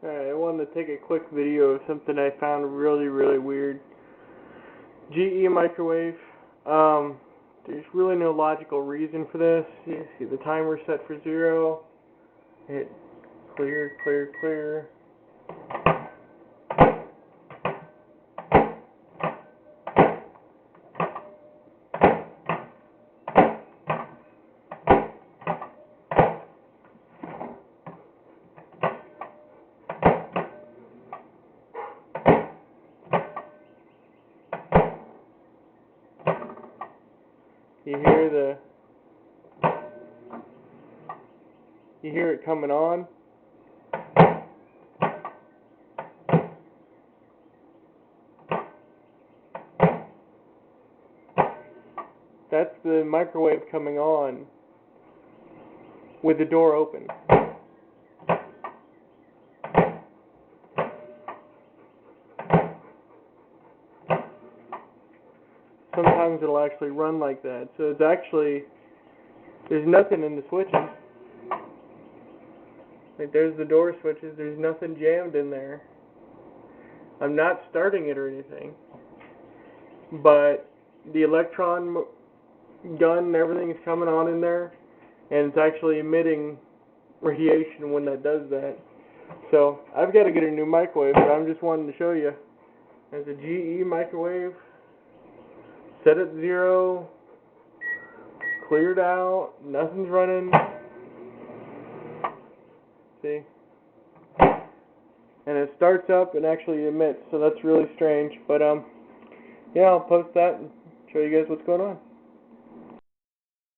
Alright, I wanted to take a quick video of something I found really, really weird. GE microwave. There's really no logical reason for this. You see the timer set for 0. Hit clear, clear, clear. You hear it coming on. That's the microwave coming on with the door open. Sometimes it'll actually run like that. So it's actually, there's nothing in the switches. Like, there's the door switches, there's nothing jammed in there. I'm not starting it or anything. But the electron gun and everything is coming on in there, and it's actually emitting radiation when that does that. So I've got to get a new microwave, but I'm just wanting to show you. There's a GE microwave, set at 0, cleared out, nothing's running. See? And it starts up and actually emits, so that's really strange. But yeah, I'll post that and show you guys what's going on.